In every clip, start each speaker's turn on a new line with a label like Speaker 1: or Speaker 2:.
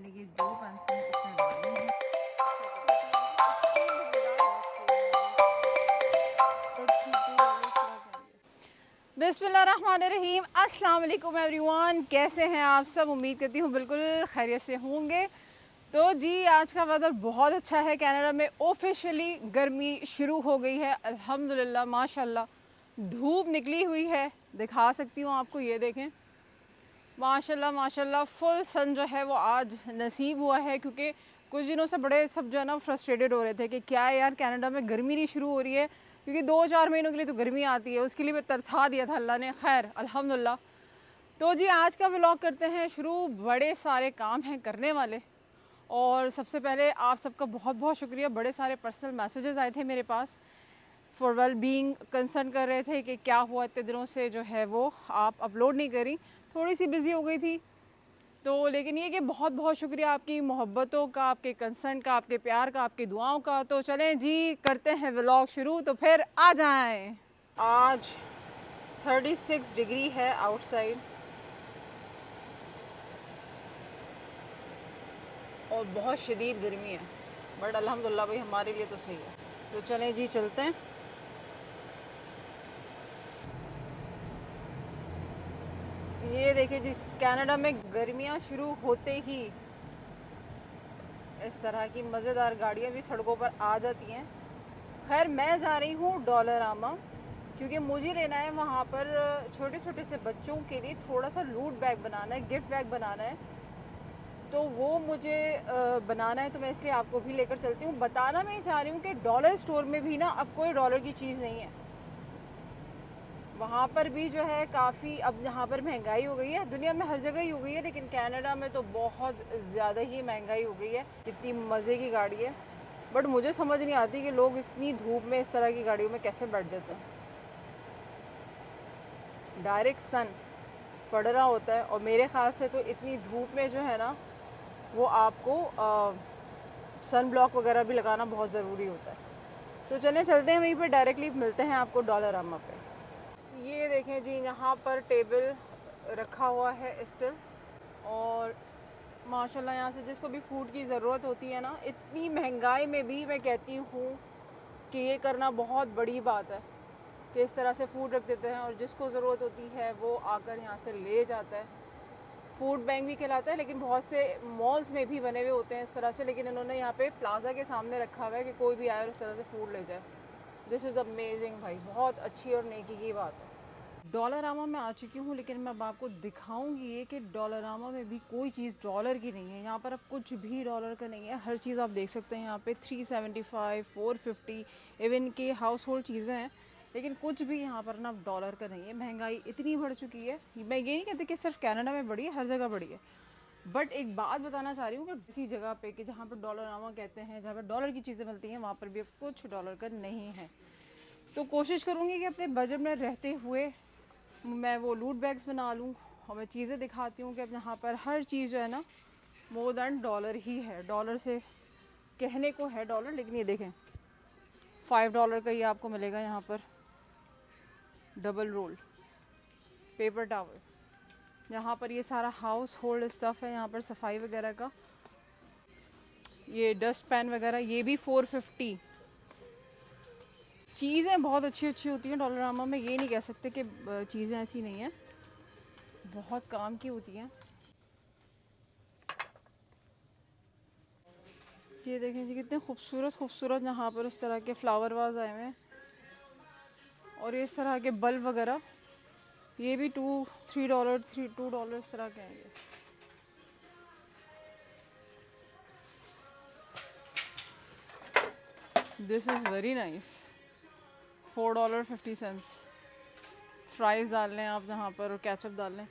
Speaker 1: मैंने ये जो पेंसिल इसमें डाली है। बिस्मिल्लाहिर्रहमानिर्रहीम, अस्सलाम वालेकुम एवरीवन। कैसे हैं आप सब? उम्मीद करती हूँ बिल्कुल खैरियत से होंगे। तो जी आज का वेदर बहुत अच्छा है। कनाडा में ऑफिशियली गर्मी शुरू हो गई है, अल्हम्दुलिल्लाह माशाल्लाह। धूप निकली हुई है, दिखा सकती हूँ आपको, ये देखें माशाल्लाह माशाल्लाह। फुल सन जो है वो आज नसीब हुआ है, क्योंकि कुछ दिनों से बड़े सब जो है ना फ्रस्ट्रेटेड हो रहे थे कि क्या यार कनाडा में गर्मी नहीं शुरू हो रही है, क्योंकि 2-4 महीनों के लिए तो गर्मी आती है, उसके लिए भी तरसा दिया था अल्लाह ने। खैर अल्हम्दुलिल्लाह। तो जी आज का व्लॉग करते हैं शुरू। बड़े सारे काम हैं करने वाले, और सबसे पहले आप सबका बहुत बहुत शुक्रिया। बड़े सारे पर्सनल मैसेजेस आए थे मेरे पास, फॉर वेल बीइंग कंसर्न कर रहे थे कि क्या हुआ इतने दिनों से जो है वो आप अपलोड नहीं करी। थोड़ी सी बिज़ी हो गई थी, तो लेकिन ये कि बहुत बहुत शुक्रिया आपकी मोहब्बतों का, आपके कंसर्न का, आपके प्यार का, आपकी दुआओं का। तो चलें जी करते हैं व्लॉग शुरू, तो फिर आ जाएं। आज 36 डिग्री है आउटसाइड, और बहुत शदीद गर्मी है, बट अल्हम्दुलिल्लाह भाई हमारे लिए तो सही है। तो चलें जी चलते हैं। ये देखिए जिस कनाडा में गर्मियाँ शुरू होते ही इस तरह की मज़ेदार गाड़ियाँ भी सड़कों पर आ जाती हैं। खैर मैं जा रही हूँ डॉलरामा, क्योंकि मुझे लेना है वहाँ पर छोटे छोटे से बच्चों के लिए थोड़ा सा लूट बैग बनाना है, गिफ्ट बैग बनाना है। तो वो मुझे बनाना है, तो मैं इसलिए आपको भी लेकर चलती हूँ। बताना मैं चाह रही हूँ कि डॉलर स्टोर में भी ना अब कोई डॉलर की चीज़ नहीं है। वहाँ पर भी जो है काफ़ी, अब यहाँ पर महंगाई हो गई है, दुनिया में हर जगह ही हो गई है, लेकिन कनाडा में तो बहुत ज़्यादा ही महंगाई हो गई है। इतनी मज़े की गाड़ी है, बट मुझे समझ नहीं आती कि लोग इतनी धूप में इस तरह की गाड़ियों में कैसे बैठ जाते हैं। डायरेक्ट सन पड़ रहा होता है, और मेरे ख्याल से तो इतनी धूप में जो है ना वो आपको सन ब्लॉक वगैरह भी लगाना बहुत ज़रूरी होता है। तो चलें चलते हैं वहीं पर, डायरेक्टली मिलते हैं आपको डॉलरामा पे। ये देखें जी, यहाँ पर टेबल रखा हुआ है स्टिल, और माशाल्लाह यहाँ से जिसको भी फूड की ज़रूरत होती है ना, इतनी महंगाई में भी मैं कहती हूँ कि ये करना बहुत बड़ी बात है कि इस तरह से फ़ूड रख देते हैं, और जिसको ज़रूरत होती है वो आकर यहाँ से ले जाता है। फूड बैंक भी कहलाता है, लेकिन बहुत से मॉल्स में भी बने हुए होते हैं इस तरह से, लेकिन इन्होंने यहाँ पे प्लाजा के सामने रखा हुआ है कि कोई भी आए और इस तरह से फ़ूड ले जाए। दिस इज़ अमेजिंग भाई, बहुत अच्छी और नेकी की बात है। डॉलरामा में आ चुकी हूँ, लेकिन मैं अब आपको दिखाऊंगी ये कि डॉलरामा में भी कोई चीज़ डॉलर की नहीं है। यहाँ पर अब कुछ भी डॉलर का नहीं है। हर चीज़ आप देख सकते हैं यहाँ पे 375, 450, इवन के हाउस होल्ड चीज़ें हैं, लेकिन कुछ भी यहाँ पर ना डॉलर का नहीं है। महंगाई इतनी बढ़ चुकी है, मैं ये नहीं कहती कि सिर्फ कनाडा में बढ़ी है, हर जगह बढ़ी है। बट एक बात बताना चाह रही हूँ कि किसी जगह पे कि जहाँ पर डॉलरामा कहते हैं, जहाँ पर डॉलर की चीज़ें मिलती हैं, वहाँ पर भी अब कुछ डॉलर का नहीं है। तो कोशिश करूँगी कि अपने बजट में रहते हुए मैं वो लूट बैग्स बना लूँ, और मैं चीज़ें दिखाती हूँ कि अब यहाँ पर हर चीज़ जो है ना मोर दैन डॉलर ही है। डॉलर से कहने को है डॉलर, लेकिन ये देखें $5 का ये आपको मिलेगा यहाँ पर डबल रोल पेपर टावल। यहाँ पर ये सारा हाउस होल्ड स्टफ़ है, यहाँ पर सफाई वगैरह का, ये डस्ट पैन वगैरह, ये भी 450। चीज़ें बहुत अच्छी अच्छी होती हैं डॉलरामा में, ये नहीं कह सकते कि चीज़ें ऐसी नहीं हैं, बहुत काम की होती हैं। ये देखें जी कितने खूबसूरत खूबसूरत यहाँ पर इस तरह के फ्लावर वाज आए हुए हैं, और ये इस तरह के बल्ब वगैरह, ये भी $2-3, $2 इस तरह के हैं ये। This is very nice, $4.50। Fries डाल लें आप यहाँ पर और केचप डाल लें।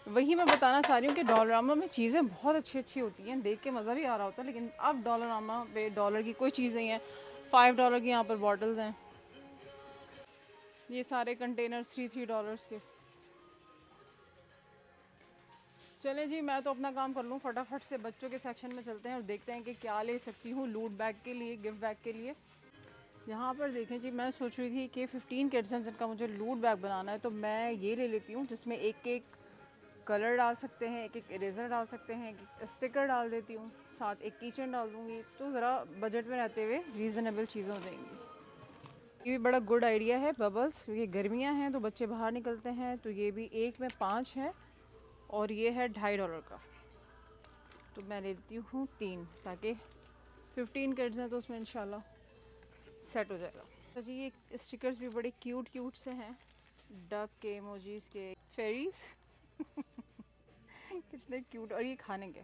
Speaker 1: वही मैं बताना चाह रही हूँ कि डॉलरामा में चीज़ें बहुत अच्छी अच्छी होती हैं, देख के मज़ा भी आ रहा होता है, लेकिन अब डॉलरामा पे डॉलर की कोई चीज़ नहीं है। $5 की यहाँ पर बॉटल्स हैं, ये सारे कंटेनर्स $3 के। चलें जी मैं तो अपना काम कर लूँ, फटाफट से बच्चों के सेक्शन में चलते हैं और देखते हैं कि क्या ले सकती हूँ लूट बैग के लिए, गिफ्ट बैग के लिए। यहाँ पर देखें जी, मैं सोच रही थी कि 15 किड्स हैं जिनका मुझे लूट बैग बनाना है, तो मैं ये ले लेती हूँ जिसमें एक एक कलर डाल सकते हैं, एक एक इरेज़र डाल सकते हैं, एक एक स्टिकर डाल देती हूँ, साथ एक कीचेन डाल दूँगी, तो ज़रा बजट में रहते हुए रीज़नेबल चीज़ें हो जाएंगी। ये भी बड़ा गुड आइडिया है बबल्स, क्योंकि गर्मियाँ हैं तो बच्चे बाहर निकलते हैं, तो ये भी एक में 5 है और ये है $2.5 का, तो मैं लेती हूँ 3, ताकि 15 किड्स हैं तो उसमें इंशाल्लाह सेट हो जाएगा। तो जी ये स्टिकर्स भी बड़े क्यूट क्यूट से हैं, डक के, इमोजीज के, फेरीज कितने क्यूट, और ये खाने के।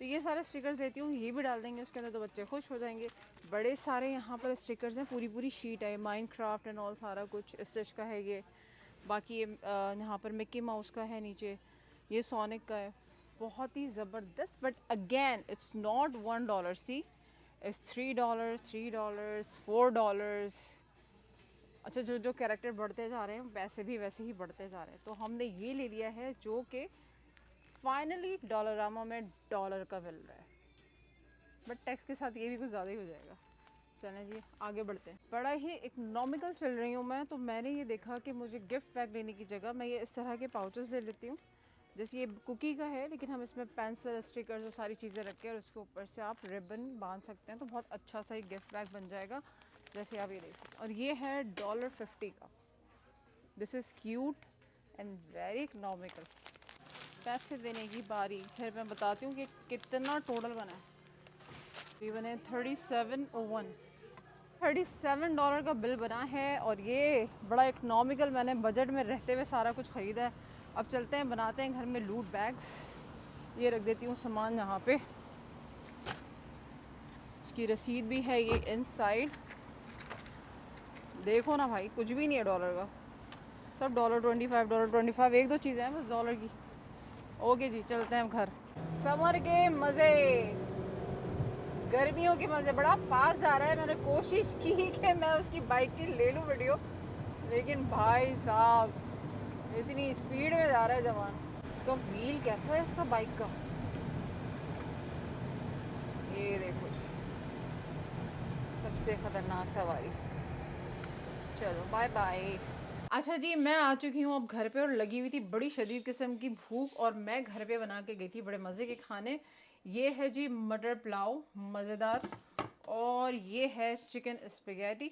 Speaker 1: तो ये सारे स्टिकर्स देती हूँ, ये भी डाल देंगे उसके अंदर तो बच्चे खुश हो जाएंगे। बड़े सारे यहाँ पर स्टिकर्स हैं, पूरी पूरी शीट है, माइनक्राफ्ट एंड ऑल सारा कुछ स्टिच का है ये। बाकी ये यहाँ पर मिक्की माउस का है नीचे, ये सोनिक का है, बहुत ही ज़बरदस्त। But again it's not $1 C, it's $3, $4। अच्छा, जो जो कैरेक्टर बढ़ते जा रहे हैं पैसे भी वैसे ही बढ़ते जा रहे हैं, तो हमने ये ले लिया है जो कि फाइनली डॉलरामा में डॉलर का मिल रहा है, बट टैक्स के साथ ये भी कुछ ज़्यादा ही हो जाएगा। चलें जी आगे बढ़ते हैं। बड़ा ही इकोनॉमिकल चल रही हूँ मैं, तो मैंने ये देखा कि मुझे गिफ्ट पैक लेने की जगह मैं ये इस तरह के पाउचेस ले लेती हूँ। जैसे ये कुकी का है, लेकिन हम इसमें पेंसिल, स्टिकर्स और सारी चीज़ें रख के और उसके ऊपर से आप रिबन बांध सकते हैं, तो बहुत अच्छा सा एक गिफ्ट पैक बन जाएगा, जैसे आप ये देख सकते हैं। और ये है $50 का। This is cute and very economical. पैसे देने की बारी, फिर मैं बताती हूँ कि कितना टोटल बना है। ये बने $37 का बिल बना है, और ये बड़ा इकोनॉमिकल, मैंने बजट में रहते हुए सारा कुछ ख़रीदा है। अब चलते हैं, बनाते हैं घर में लूट बैग्स। ये रख देती हूँ सामान यहाँ पे, उसकी रसीद भी है ये इनसाइड। देखो ना भाई, कुछ भी नहीं है डॉलर का, सब $25, $25, एक दो चीज़ें हैं बस डॉलर की। ओके जी, चलते हैं घर। समर के मज़े, गर्मियों के मज़े, बड़ा फास्ट जा रहा है। मैंने कोशिश की कि मैं उसकी बाइक की ले लूँ वीडियो, लेकिन भाई साहब इतनी स्पीड में जा रहा है जवान। इसका व्हील कैसा है इसका बाइक का, ये देखो जी, सबसे ख़तरनाक सवारी। चलो बाय बाय। अच्छा जी, मैं आ चुकी हूँ अब घर पे, और लगी हुई थी बड़ी शदीद किस्म की भूख, और मैं घर पे बना के गई थी बड़े मज़े के खाने। ये है जी मटर पुलाव मज़ेदार, और ये है चिकन स्पेगेटी।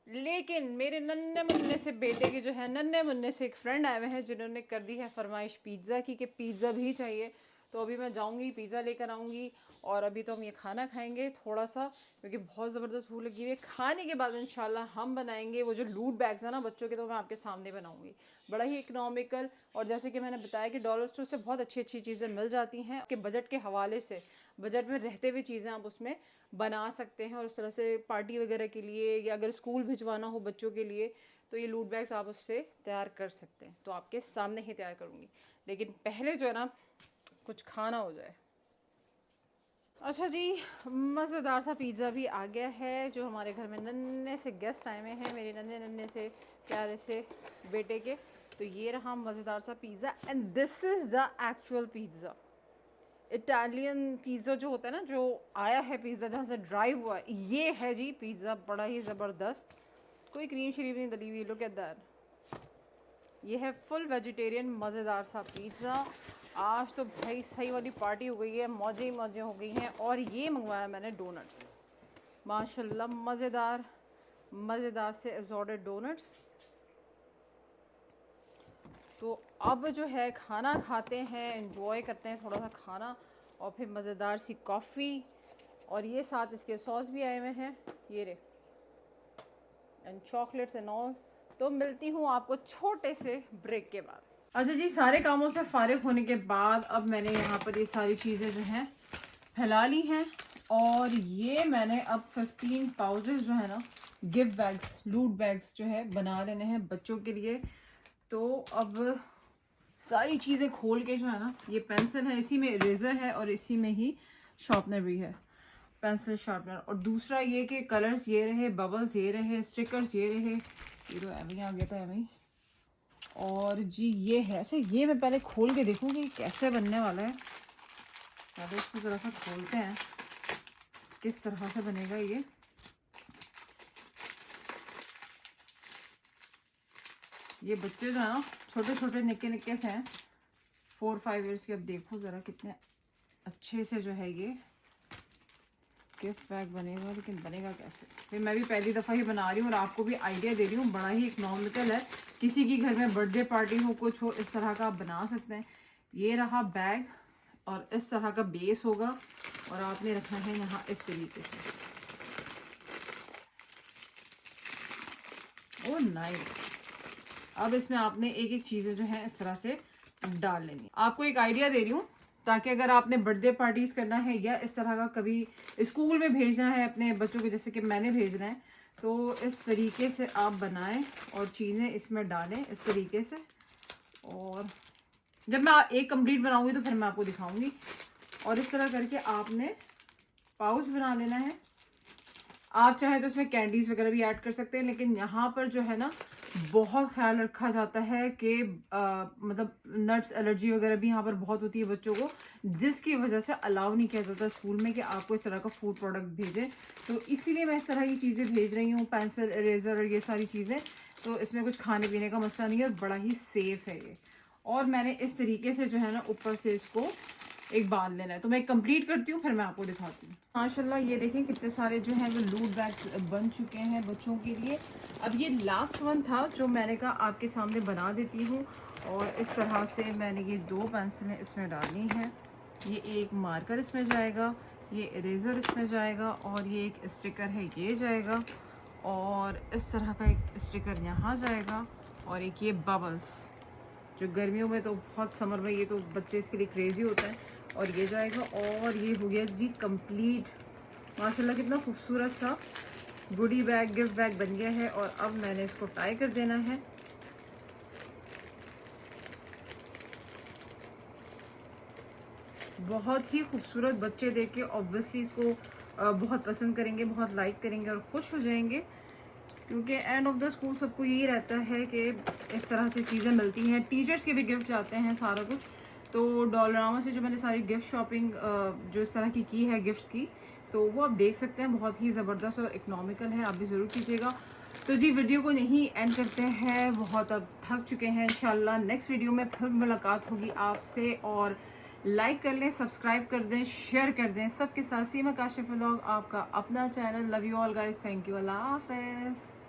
Speaker 1: लेकिन मेरे नन्हे मुन्ने से बेटे के जो है, नन्हे मुन्ने से एक फ्रेंड आए हुए हैं जिन्होंने कर दी है फरमाइश पिज़्ज़ा की, कि पिज़्ज़ा भी चाहिए। तो अभी मैं जाऊंगी पिज़्ज़ा लेकर आऊँगी, और अभी तो हम ये खाना खाएंगे थोड़ा सा, क्योंकि बहुत ज़बरदस्त भूख लगी हुई है। खाने के बाद इंशाल्लाह हम बनाएंगे वो जो लूट बैग्स हैं ना बच्चों के, तो मैं आपके सामने बनाऊंगी। बड़ा ही इकोनॉमिकल, और जैसे कि मैंने बताया कि डॉलर स्टोर से बहुत अच्छी अच्छी चीज़ें मिल जाती हैं आपके बजट के हवाले से। बजट में रहते हुए चीज़ें आप उसमें बना सकते हैं, और इस तरह से पार्टी वगैरह के लिए, या अगर स्कूल भिजवाना हो बच्चों के लिए, तो ये लूट बैग्स आप उससे तैयार कर सकते हैं। तो आपके सामने ही तैयार करूँगी, लेकिन पहले जो है ना कुछ खाना हो जाए। अच्छा जी, मज़ेदार सा पिज़्ज़ा भी आ गया है, जो हमारे घर में नन्हे से गेस्ट आए हुए हैं, मेरे नन्हे नन्हे से प्यारे से बेटे के। तो ये रहा मज़ेदार सा pizza, and this is the actual pizza. Italian pizza जो होता है ना, जो आया है पिज़्ज़ा जहाँ से ड्राइव हुआ, ये है जी पिज़्ज़ा, बड़ा ही ज़बरदस्त। कोई क्रीम शरीफ नहीं डली हुई, लुक एट दैट। ये है फुल वेजिटेरियन मज़ेदार सा पिज़्ज़ा। आज तो भाई सही वाली पार्टी हो गई है, मौजें ही मौजें हो गई हैं। और ये मंगवाया मैंने डोनट्स, माशाल्लाह मज़ेदार मज़ेदार से असॉर्टेड डोनट्स। तो अब जो है खाना खाते हैं, एंजॉय करते हैं थोड़ा सा खाना, और फिर मज़ेदार सी कॉफ़ी, और ये साथ इसके सॉस भी आए हुए हैं, ये रे, एंड चॉकलेट्स एंड ऑल। तो मिलती हूँ आपको छोटे से ब्रेक के बाद। अच्छा जी, सारे कामों से फारिग होने के बाद अब मैंने यहाँ पर ये सारी चीज़ें जो हैं फैला ली हैं, और ये मैंने अब 15 पाउचेस जो है ना गिफ्ट बैग्स, लूट बैग्स जो है बना लेने हैं बच्चों के लिए। तो अब सारी चीज़ें खोल के जो है ना, ये पेंसिल है, इसी में इरेज़र है, और इसी में ही शार्पनर भी है, पेंसिल शार्पनर। और दूसरा ये कि कलर्स ये रहे, बबल्स ये रहे, स्टिकर्स ये रहे, ये तो अभी आ गया था अभी। और जी ये है, अच्छा ये मैं पहले खोल के देखूँ कि कैसे बनने वाला है। पहले इसको ज़रा सा खोलते हैं किस तरह से बनेगा ये। ये बच्चे जो है ना छोटे छोटे निक्के निक्के से हैं, 4-5 ईयर्स के। अब देखो ज़रा कितने अच्छे से जो है ये गिफ्ट बैग बनेगा, लेकिन बनेगा कैसे? फिर मैं भी पहली दफ़ा ही बना रही हूँ और आपको भी आइडिया दे रही हूँ। बड़ा ही इकोनॉमिकल है, किसी की घर में बर्थडे पार्टी हो, कुछ हो, इस तरह का आप बना सकते हैं। ये रहा बैग और इस तरह का बेस होगा और आपने रखना है यहाँ इस तरीके से। ओ नाइस। अब इसमें आपने एक एक चीज़ें जो है इस तरह से डाल लेनी। आपको एक आइडिया दे रही हूँ ताकि अगर आपने बर्थडे पार्टीज करना है या इस तरह का कभी स्कूल में भेजना है अपने बच्चों को, जैसे कि मैंने भेजना है, तो इस तरीके से आप बनाएं और चीज़ें इसमें डालें इस तरीके से। और जब मैं एक कंप्लीट बनाऊंगी तो फिर मैं आपको दिखाऊंगी। और इस तरह करके आपने पाउच बना लेना है। आप चाहे तो इसमें कैंडीज वगैरह भी ऐड कर सकते हैं, लेकिन यहाँ पर जो है ना बहुत ख्याल रखा जाता है कि मतलब नट्स एलर्जी वगैरह भी यहाँ पर बहुत होती है बच्चों को, जिसकी वजह से अलाउ नहीं किया जाता स्कूल में कि आपको इस तरह का फूड प्रोडक्ट भेजें। तो इसीलिए मैं इस तरह की चीज़ें भेज रही हूँ, पेंसिल, इरेजर और ये सारी चीज़ें। तो इसमें कुछ खाने पीने का मसला नहीं है और बड़ा ही सेफ है ये। और मैंने इस तरीके से जो है ना ऊपर से इसको एक बांध लेना है। तो मैं कंप्लीट करती हूँ फिर मैं आपको दिखाती हूँ। माशाल्लाह ये देखें कितने सारे जो हैं वो लूट बैग्स बन चुके हैं बच्चों के लिए। अब ये लास्ट वन था जो मैंने कहा आपके सामने बना देती हूँ। और इस तरह से मैंने ये 2 पेंसिलें इसमें डालनी हैं। ये एक मार्कर इसमें जाएगा, ये इरेज़र इसमें जाएगा और ये एक स्टिकर है ये जाएगा। और इस तरह का एक स्टिकर यहाँ जाएगा और एक ये बबल्स, जो गर्मियों में तो बहुत, समर में ये तो बच्चे इसके लिए क्रेज़ी होता है। और ये जाएगा और ये हो गया जी कंप्लीट। माशाल्लाह कितना खूबसूरत सा गुडी बैग, गिफ्ट बैग बन गया है। और अब मैंने इसको टाई कर देना है। बहुत ही खूबसूरत, बच्चे देख के ऑब्वियसली इसको बहुत पसंद करेंगे, बहुत लाइक करेंगे और खुश हो जाएंगे, क्योंकि एंड ऑफ द स्कूल सबको यही रहता है कि इस तरह से चीज़ें मिलती हैं। टीचर्स के भी गिफ्ट जाते हैं सारा कुछ। तो डॉलरामा से जो मैंने सारी गिफ्ट शॉपिंग जो इस तरह की है गिफ्ट की, तो वो आप देख सकते हैं, बहुत ही ज़बरदस्त और इकोनॉमिकल है। आप भी ज़रूर कीजिएगा। तो जी वीडियो को यहीं एंड करते हैं, बहुत अब थक चुके हैं। इंशाल्लाह नेक्स्ट वीडियो में फिर मुलाकात होगी आपसे। और लाइक कर लें, सब्सक्राइब कर दें, शेयर कर दें सबके साथ। सीमा काशिफ व्लॉग आपका अपना channel. Love you all guys, thank you, अल्लाह हाफ़िज़।